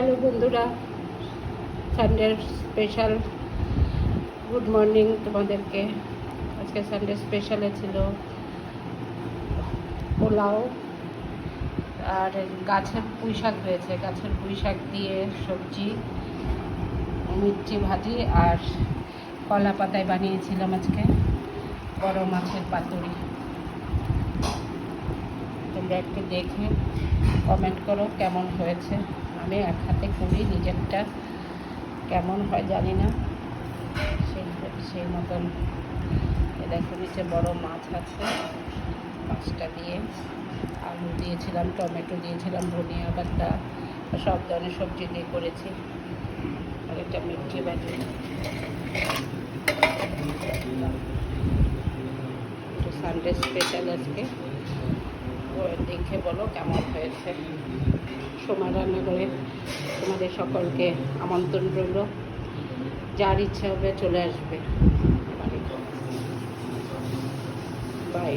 Hello বন্ধুরা, সানডের special good morning তোমাদেরকে। আজকে সানডে স্পেশালে ছিল পোলাও আর গাছের পুঁই শাক রয়েছে, গাছের পুঁই শাক দিয়ে সবজি, মিষ্টি ভাজি আর কলা পাতায় বানিয়েছিলাম আজকে বড় মাছের পাতুরি। তোমরা একটু দেখে কমেন্ট করো কেমন হয়েছে। আমি এক হাতে করি, নিজেরটা কেমন হয় জানি না, সেই মতন। দেখো নিচে বড় মাছ আছে, মাছটা দিয়ে আলু দিয়েছিলাম, টমেটো দিয়েছিলাম, ধনিয়া পাতা, সব ধরনের সবজি দিয়ে করেছি। আর একটা মিষ্টি ভাজি। একটু সানডে স্পেশাল আজকে, দেখে বলো কেমন হয়েছে। সময় রান্না করে তোমাদের সকলকে আমন্ত্রণ রইল, যার ইচ্ছা হবে চলে আসবে। বাই।